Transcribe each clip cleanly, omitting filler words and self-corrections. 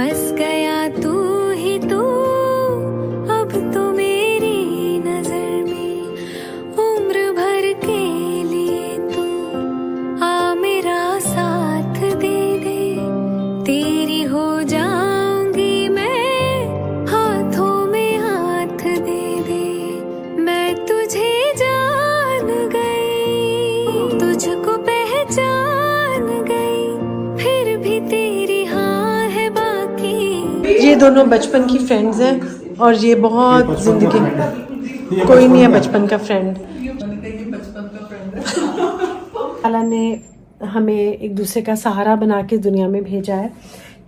बस गया तू ही तू, अब तो मेरी नजर में उम्र भर के लिए तू आ मेरा साथ दे दे। तेरी हो जाऊंगी मैं, हाथों में हाथ दे दे। मैं तुझे जान गई, तुझको पहचान गई, फिर भी तेरी हाँ है बाकी। ये दोनों बचपन की फ्रेंड्स हैं और ये बहुत जिंदगी कोई नहीं है बचपन का फ्रेंड। अल्लाह ने हमें एक दूसरे का सहारा बना के दुनिया में भेजा है,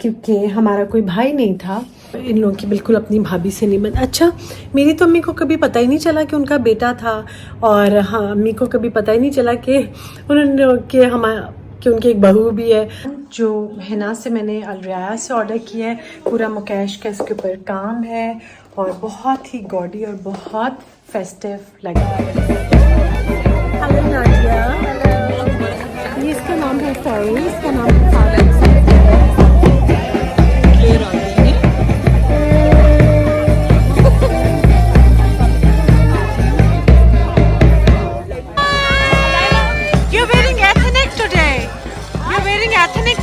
क्योंकि हमारा कोई भाई नहीं था। इन लोगों की बिल्कुल अपनी भाभी से नहीं बन। अच्छा, मेरी तो अम्मी को कभी पता ही नहीं चला कि उनका बेटा था, और हाँ, अम्मी को कभी पता ही नहीं चला कि कि उनकी एक बहू भी है। जो हिना से मैंने अलरिया से ऑर्डर किया है, पूरा मुकेश का इसके ऊपर काम है और बहुत ही गॉडी और बहुत फेस्टिव लगा है। हेलो नादिया, ये इसका नाम है फेरी, इसका नाम है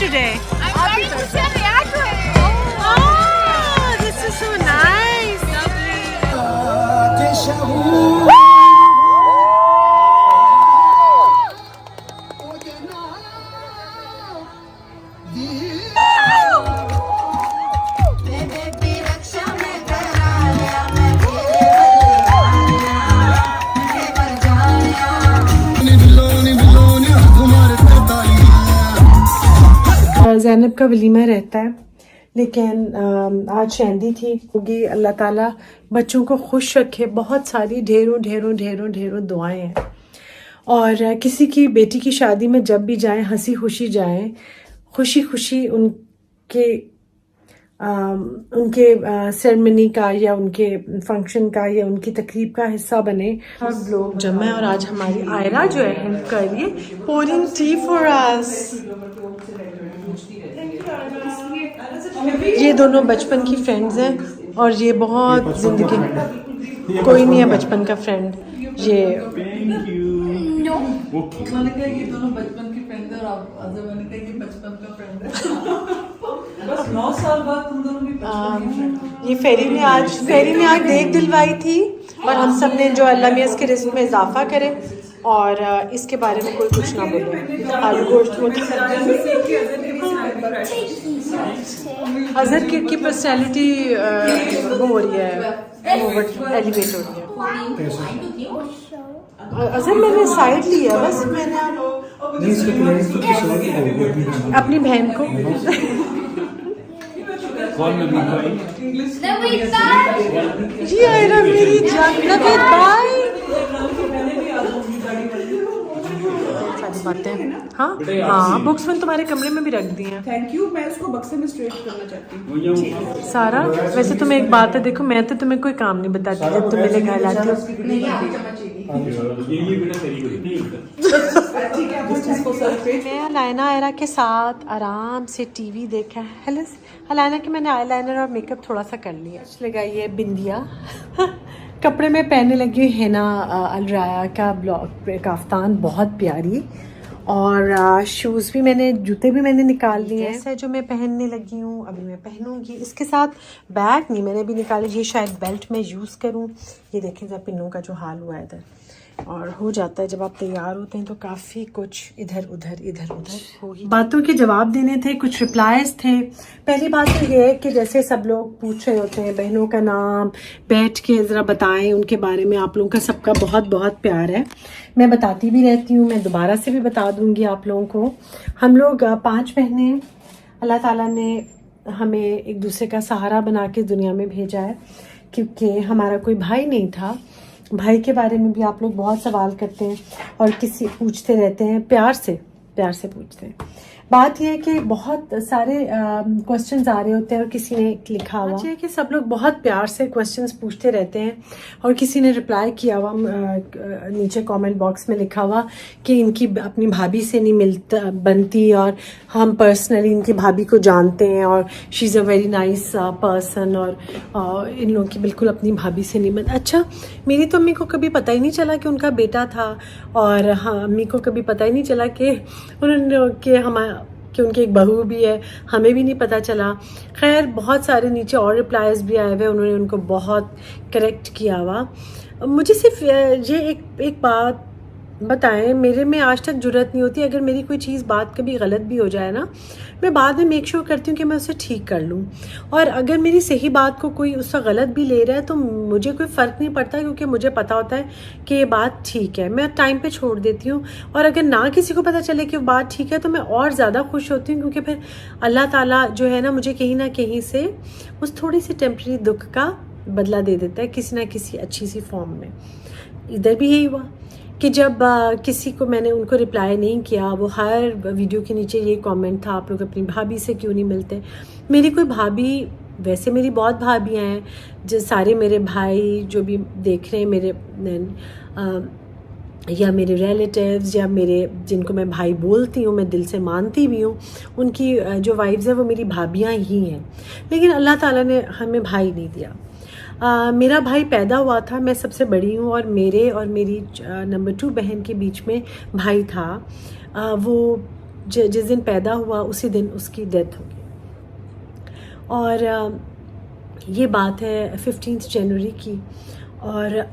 today. I'm going to Santiago. Oh, this is so nice. Zainab का वलीमा रहता है, लेकिन आज शहदी थी। होगी अल्लाह ताला बच्चों को खुश रखे। बहुत सारी ढेरों ढेरों ढेरों ढेरों दुआएं हैं। और किसी की बेटी की शादी में जब भी जाएं, हंसी खुशी जाएं, खुशी खुशी उनके सेरेमनी का या उनके फंक्शन का या उनकी तकरीब का हिस्सा बने। सब लोग जमा है और आज हमारी आयरा जो है हेल्प कर रही है, pouring टी फॉर अस। ये दोनों बचपन की फ्रेंड्स हैं और ये बहुत जिंदगी कोई नहीं है बचपन का फ्रेंड। ये मैंने कहा ये दोनों बचपन की फ्रेंड है और अजय मैंने कहा ये बचपन का फ्रेंड है। बस 9 साल बाद तुम दोनों भी बचपन की फ्रेंड हो। ये फेरी ने आज देख दिलवाई थी और हम सब ने जो अल्लाह मियां इसके रिस्क में इजाफा करे और इसके बारे में कोई कुछ ना बोले। आलू गोश्त अजहर की पर्सनैलिटी वो हो रही है, एलिवेट हो रही है। अजहर मैंने साइड लिया, बस मैंने अपनी बहन को जी आयरा मेरी जान बाय बातें। हाँ, बुक्स मैंने तुम्हारे कमरे में भी रख दी हैं। Thank you. मैं इसको बक्से में स्ट्रेट करना चाहती हूँ। सारा, वैसे तुम्हें एक बात है, देखो मैं तो तुम्हें कोई काम नहीं बताती जब तुम मेरे घर आती हो। मैं अलायना आयरा के साथ आराम से टीवी देखा है। हेलो अलायना कि मैंने आईलाइनर और मेकअप थोड़ा सा कर लिया। लगाई है बिंदिया कपड़े में पहनने लगी है ना अलराया का ब्लॉक काफ्तान, बहुत प्यारी। और शूज़ भी मैंने, जूते भी मैंने निकाल लिए हैं। ऐसा जो मैं पहनने लगी हूँ, अभी मैं पहनूंगी। इसके साथ बैग नहीं मैंने भी निकाली, ये शायद बेल्ट में यूज़ करूँ। ये देखें जरा पिन्नों का जो हाल हुआ है इधर, और हो जाता है जब आप तैयार होते हैं तो काफ़ी कुछ इधर उधर हो ही। बातों के जवाब देने थे, कुछ रिप्लाईज थे। पहली बात तो ये है कि जैसे सब लोग पूछ रहे होते हैं बहनों का नाम, बैठ के ज़रा बताएं उनके बारे में। आप लोगों का सबका बहुत बहुत प्यार है, मैं बताती भी रहती हूँ, मैं दोबारा से भी बता दूँगी आप लोगों को। हम लोग 5 बहनें, अल्लाह ताला ने हमें एक दूसरे का सहारा बना के दुनिया में भेजा है, क्योंकि हमारा कोई भाई नहीं था। भाई के बारे में भी आप लोग बहुत सवाल करते हैं और पूछते रहते हैं, प्यार से पूछते हैं। बात यह है कि बहुत सारे क्वेश्चंस आ रहे होते हैं और किसी ने लिखा हुआ है कि सब लोग बहुत प्यार से क्वेश्चंस पूछते रहते हैं और किसी ने रिप्लाई किया हुआ नीचे कमेंट बॉक्स में लिखा हुआ कि इनकी अपनी भाभी से नहीं बनती और हम पर्सनली इनकी भाभी को जानते हैं और she is a very nice person और इन लोगों की बिल्कुल अपनी भाभी से नहीं बनती। अच्छा, मेरी तो अम्मी को कभी पता ही नहीं चला कि उनका बेटा था और हाँ, अम्मी को कभी पता ही नहीं चला कि उन्होंने कि उनकी एक बहू भी है, हमें भी नहीं पता चला। खैर, बहुत सारे नीचे और रिप्लाईज भी आए हुए, उन्होंने उनको बहुत करेक्ट किया हुआ। मुझे सिर्फ ये एक बात बताएं, मेरे में आज तक जुर्रत नहीं होती, अगर मेरी कोई चीज़ बात कभी गलत भी हो जाए ना, मैं बाद में मेक श्योर करती हूँ कि मैं उसे ठीक कर लूँ। और अगर मेरी सही बात को कोई उससे गलत भी ले रहा है तो मुझे कोई फ़र्क नहीं पड़ता, क्योंकि मुझे पता होता है कि ये बात ठीक है, मैं टाइम पे छोड़ देती हूँ। और अगर ना किसी को पता चले कि वो बात ठीक है तो मैं और ज़्यादा खुश होती हूँ, क्योंकि फिर अल्लाह ताला जो है ना, मुझे कहीं ना कहीं से उस थोड़ी सी टेम्प्रेरी दुख का बदला दे देता है किसी ना किसी अच्छी सी फॉर्म में। इधर भी यही हुआ कि जब किसी को मैंने उनको रिप्लाई नहीं किया, वो हर वीडियो के नीचे ये कमेंट था, आप लोग अपनी भाभी से क्यों नहीं मिलते। मेरी कोई भाभी, वैसे मेरी बहुत भाभियाँ हैं, जो सारे मेरे भाई जो भी देख रहे हैं मेरे या मेरे रिलेटिव्स या मेरे जिनको मैं भाई बोलती हूँ, मैं दिल से मानती भी हूँ, उनकी जो वाइफ्स हैं वो मेरी भाभियाँ ही हैं। लेकिन अल्लाह ताला ने हमें भाई नहीं दिया। मेरा भाई पैदा हुआ था, मैं सबसे बड़ी हूँ और मेरे और मेरी नंबर 2 बहन के बीच में भाई था। वो जिस दिन पैदा हुआ उसी दिन उसकी डेथ हो गई। और ये बात है 15 जनवरी की, और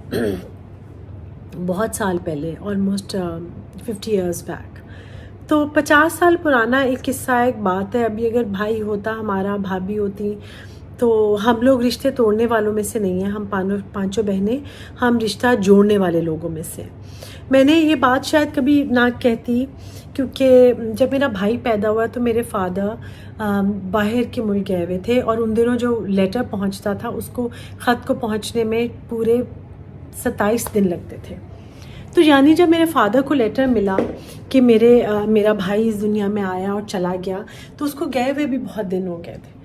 बहुत साल पहले, ऑलमोस्ट 50 इयर्स बैक। तो 50 साल पुराना एक किस्सा, एक बात है। अभी अगर भाई होता हमारा, भाभी होती, तो हम लोग रिश्ते तोड़ने वालों में से नहीं हैं। हम पांचों बहनें, हम रिश्ता जोड़ने वाले लोगों में से। मैंने ये बात शायद कभी ना कहती, क्योंकि जब मेरा भाई पैदा हुआ तो मेरे फादर बाहर के मुल्क गए हुए थे, और उन दिनों जो लेटर पहुंचता था उसको, ख़त को पहुंचने में पूरे 27 दिन लगते थे। तो यानी जब मेरे फादर को लेटर मिला कि मेरा भाई इस दुनिया में आया और चला गया, तो उसको गए हुए भी बहुत दिन हो गए थे।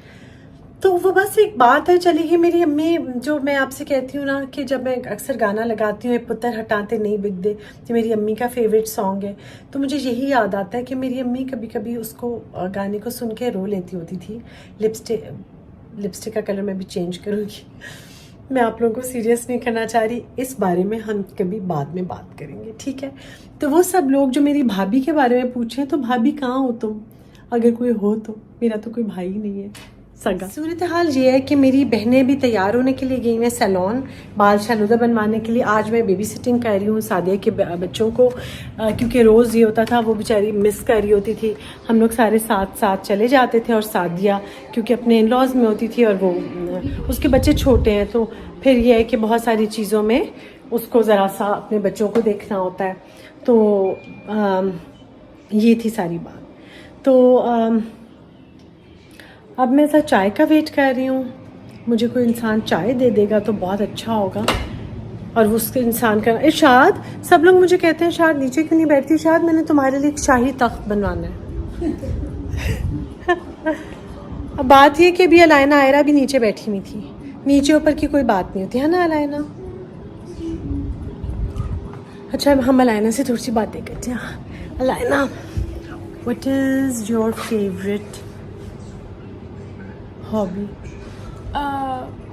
तो वो बस एक बात है चली गई। मेरी अम्मी, जो मैं आपसे कहती हूँ ना कि जब मैं अक्सर गाना लगाती हूँ, पुत्र हटाते नहीं बिकदे, जो मेरी अम्मी का फेवरेट सॉन्ग है, तो मुझे यही याद आता है कि मेरी अम्मी कभी कभी उसको गाने को सुन के रो लेती होती थी। लिपस्टिक का कलर मैं भी चेंज करूँगी। मैं आप लोगों को सीरियस नहीं करना चाह रही, इस बारे में हम कभी बाद में बात करेंगे, ठीक है। तो वो सब लोग जो मेरी भाभी के बारे में पूछें, तो भाभी कहाँ हो तुम, अगर कोई हो तो। मेरा तो कोई भाई नहीं है सगा। सूरत हाल ये है कि मेरी बहनें भी तैयार होने के लिए गई हैं सैलून, बाल शालूदा बनवाने के लिए। आज मैं बेबी सिटिंग कर रही हूँ सादिया के बच्चों को, क्योंकि रोज़ ये होता था, वो बेचारी मिस कर रही होती थी। हम लोग सारे साथ साथ चले जाते थे, और सादिया क्योंकि अपने इन लॉज में होती थी और वो उसके बच्चे छोटे हैं, तो फिर ये है कि बहुत सारी चीज़ों में उसको ज़रा सा अपने बच्चों को देखना होता है। तो ये थी सारी बात। तो अब मैं ऐसा चाय का वेट कर रही हूँ। मुझे कोई इंसान चाय दे देगा तो बहुत अच्छा होगा। और वो उसके इंसान का इरशाद, सब लोग मुझे कहते हैं शायद नीचे क्यों नहीं बैठती। शायद मैंने तुम्हारे लिए एक शाही तख्त बनवाना है। अब बात ये कि अभी अलायना आयरा भी नीचे बैठी हुई थी। नीचे ऊपर की कोई बात नहीं होती है ना अलायना। अच्छा, हम अलायना से थोड़ी सी बातें करते हैं। Alayna, what is your favourite hobby?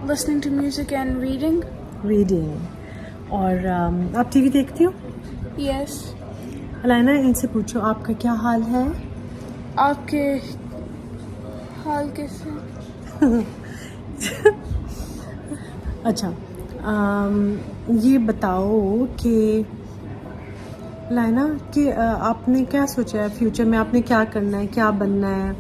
Listening to music and reading. Reading. और आप टीवी देखती हो? Yes. अलायना, इनसे पूछो आपका क्या हाल है? आपके हाल कैसे? अच्छा, ये बताओ कि अलायना कि आपने क्या सोचा है फ्यूचर में, आपने क्या करना है, क्या बनना है,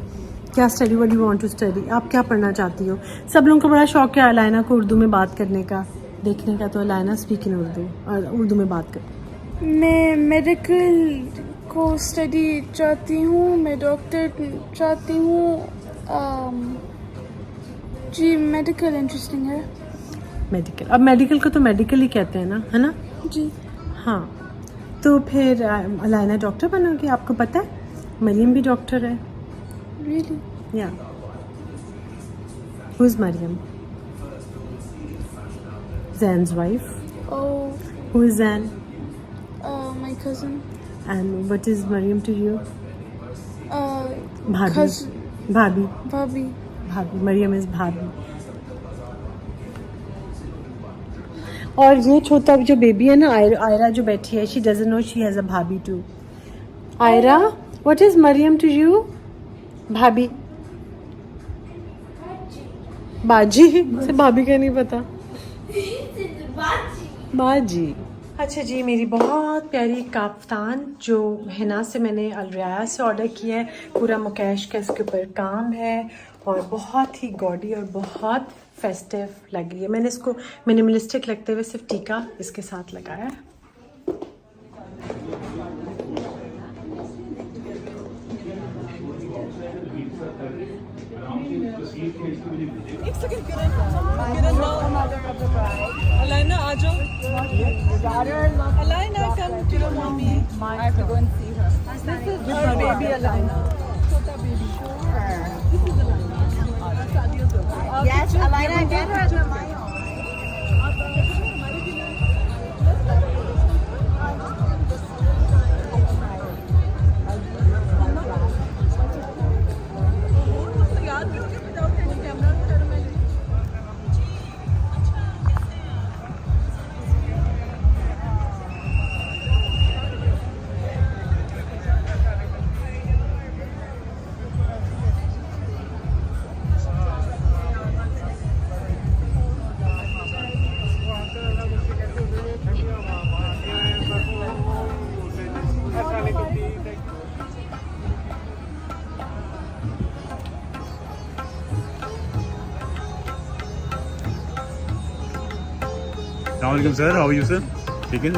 क्या study, what do want to study, आप क्या पढ़ना चाहती हो? सब लोगों को बड़ा शौक है अलायना को उर्दू में बात करने का, देखने का। तो अलायना स्पीक इन उर्दू में बात कर। मैं मेडिकल को स्टडी चाहती हूँ, मैं डॉक्टर चाहती हूँ। जी, मेडिकल इंटरेस्टिंग है। मेडिकल, अब मेडिकल को तो मेडिकल ही कहते हैं ना, है ना? जी हाँ, तो फिर अलायना डॉक्टर बनोगी। आपको पता है मरीम भी डॉक्टर है। Really? Yeah. Who is Mariam? Zan's wife. Oh, Who is Zan? my cousin. And what is Mariam to you? Bhabhi. Cousin. Bhabhi. Bobby. भाभी मरियम इज भाभी. और ये छोटा जो बेबी है ना आयरा जो बैठी है, she doesn't know she has a भाभी too. Aira, what is Maryam to you? भाभी. बाजी से भाभी का नहीं पता. बाजी. अच्छा जी, मेरी बहुत प्यारी काफ्तान जो हिना से मैंने अलरिया से ऑर्डर किया है. पूरा मुकेश का इसके ऊपर काम है और बहुत ही गॉडी और बहुत फेस्टिव लग रही है. मैंने इसको मिनिमलिस्टिक लगते हुए सिर्फ टीका इसके साथ लगाया है. Alina, आ जाओ. Alina, come to your mommy. I have to go and see her. This is her baby, Alina. Chota baby. This is Alina. Yes, Alina, get her the mic. Assalamualaikum sir, how are you sir? ठीक है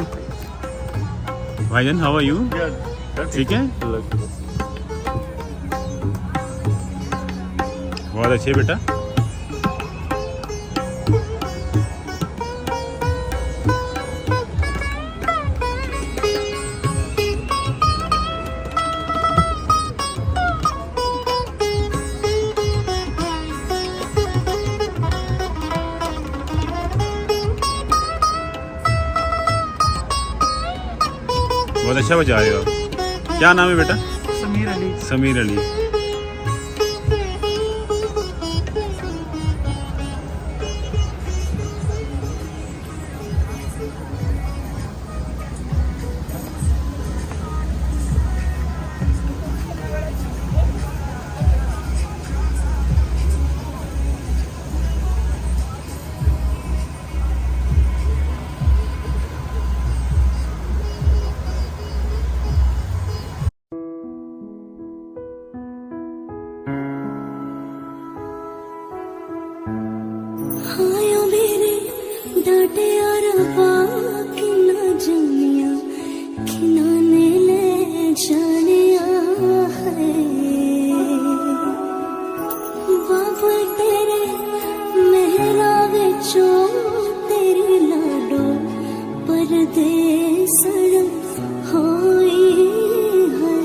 भाईजान, how are you? ठीक है, बहुत अच्छे बेटा. बहुत अच्छा बजा रहे हो. क्या नाम है बेटा? समीर अली. समीर अली. डांटे और बाकी ना जानिया खिनाने ले जानिया है बाबा तेरे मेहरा विचों तेरे लाडो परदेसड़ होई है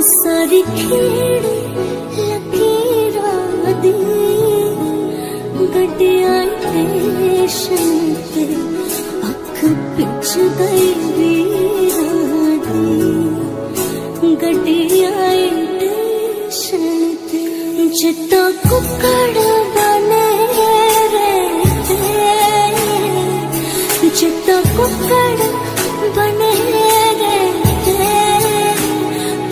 सारी खेड़ लकीरां दी गड्डियां स्टेशन ते अख पिछ गई गड्डिया टेशन जितना कुकड़ बने रहते जितना कुकड़ बने रहते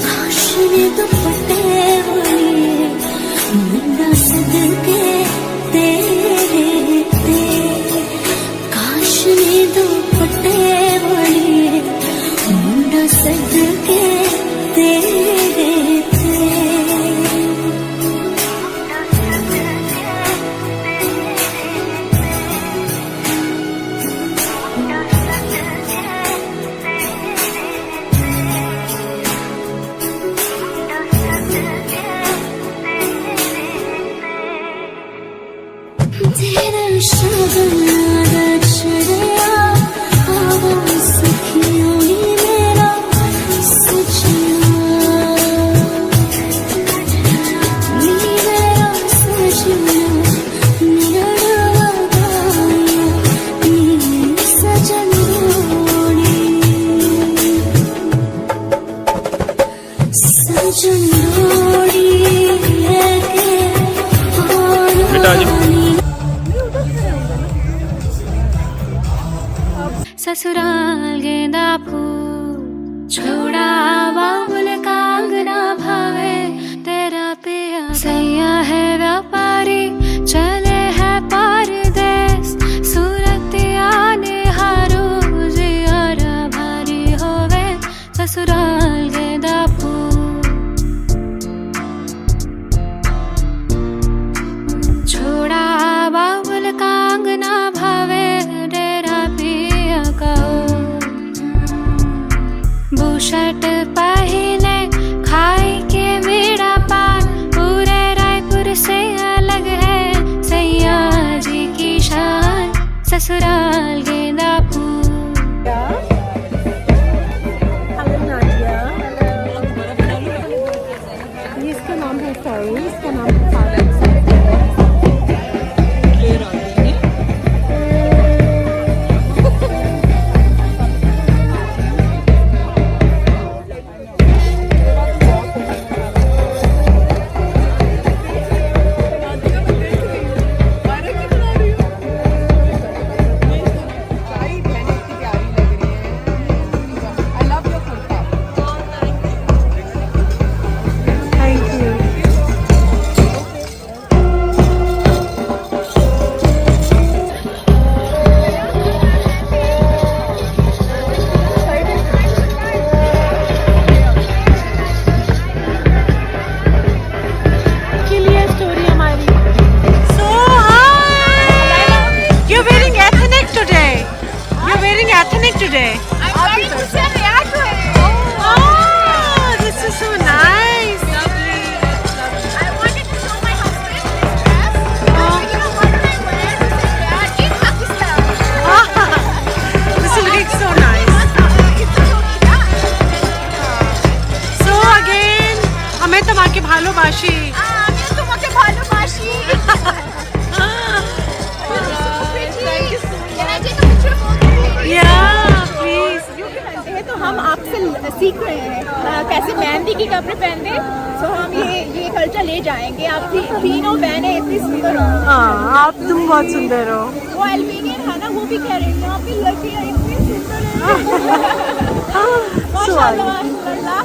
काश ने दुपट्टे बने मुंडा सदके तेरे ते काश ने दुपट्टे बने मुंडा सदके तेरे ते तेरा शगना छड़या आवाज़ सखियों ही मेरा सजना नी मेरा सजना मेरा गाया नी सजन रोड़ी सजन रोड़ी लेके बेटा आ जाओ। ससुराल गेंदा फूल छोड़ा बाबुल कांगना भावे तेरा पिया सैया है व्यापारी चले है पारदेस सूरत आने हारो जियारा भारी होवे ससुराल गेंदा फूल छोड़ा बाबुल कांगना भावे डेरा पिया कहो बुशट पहले खाई के मेरा पान पूरे रायपुर से अलग है सैया जी की शान ससुराल गेंदा फूल ये इसका नाम है सॉरी इसका नाम है father today? I'm going to send the actress. Oh, this is so nice. Lovely. I wanted to show my husband this dress. You know what I wear to say that in Pakistan. This is looking so nice. So again, हमें तुम्हारे भालोबाशी. আমি তোমাকে ভালোবাসি. Thank you so much. Can I take a picture of both of you? Yeah, please. तो हम आपसे सीख रहे हैं कैसे मेहंदी की कपड़े पहनते तो हम ये कल्चर ले जाएंगे आप तीनों बहनें इतनी सुंदर हो हाँ, आप तुम बहुत सुंदर हो. वो अल्बेनियन है ना वो भी कह रही है आपकी लड़कियां इतनी सुंदर है माशाल्लाह माशाल्लाह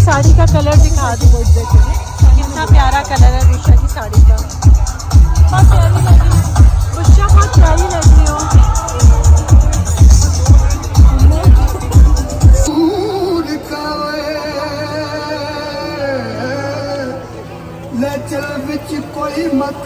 साड़ी का कलर दिखा दूँ कितना प्यारा कलर है बुशा की साड़ी का. बहुत प्यारी लग रही है बुशा बहुत प्यारी लग रही हो. चल बिच कोई मत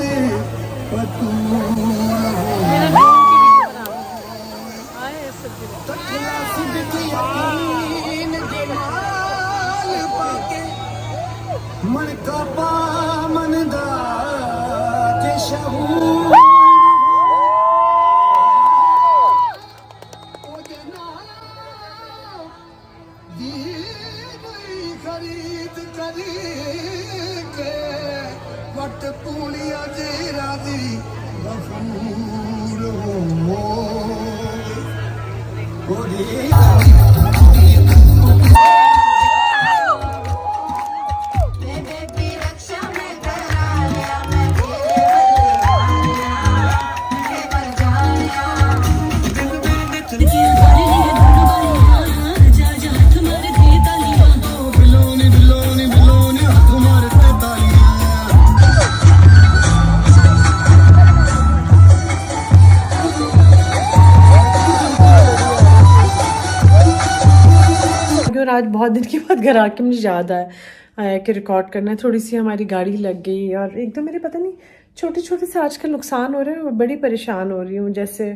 और आज बहुत दिन के बाद घर आके मुझे याद आया कि रिकॉर्ड करना है। थोड़ी सी हमारी गाड़ी लग गई और एक दो मेरे पता नहीं छोटे छोटे से आजकल नुकसान हो रहे हैं और बड़ी परेशान हो रही हूँ। जैसे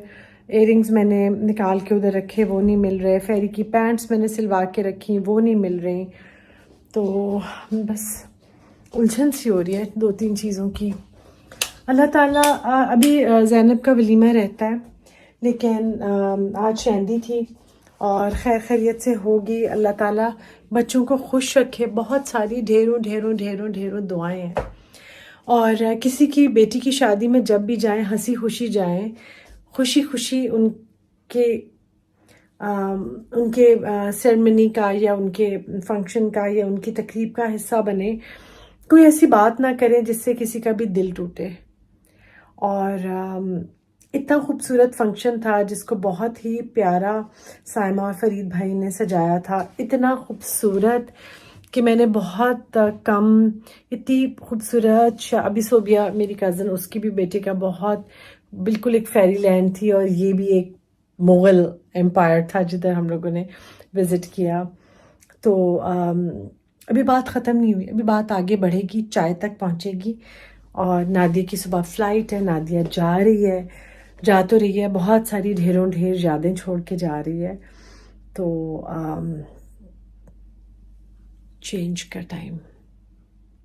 इयरिंग्स मैंने निकाल के उधर रखे, वो नहीं मिल रहे। फेरी की पैंट्स मैंने सिलवा के रखी, वो नहीं मिल रही। तो बस उलझन सी हो रही है 2-3 चीज़ों की। अल्लाह ताला अभी ज़ैनब का वलीमा रहता है, लेकिन आज शहदी थी और खैर खैरियत से होगी। अल्लाह ताला बच्चों को खुश रखे। बहुत सारी ढेरों ढेरों ढेरों ढेरों दुआएं हैं। और किसी की बेटी की शादी में जब भी जाएं हंसी खुशी जाएं, खुशी खुशी उनके सेरेमनी का या उनके फंक्शन का या उनकी तकरीब का हिस्सा बने। कोई ऐसी बात ना करें जिससे किसी का भी दिल टूटे। और इतना खूबसूरत फंक्शन था जिसको बहुत ही प्यारा साइमा और फरीद भाई ने सजाया था। इतना खूबसूरत कि मैंने बहुत कम इतनी खूबसूरत अभी सोबिया मेरी कज़न, उसकी भी बेटे का बहुत बिल्कुल एक फेरी लैंड थी। और ये भी एक मुग़ल एम्पायर था जिधर हम लोगों ने विज़िट किया। तो अभी बात ख़त्म नहीं हुई, अभी बात आगे बढ़ेगी, चाय तक पहुँचेगी। और नादिया की सुबह फ़्लाइट है, नादिया जा तो रही है, बहुत सारी ढेरों ढेर यादें छोड़ के जा रही है। तो चेंज का टाइम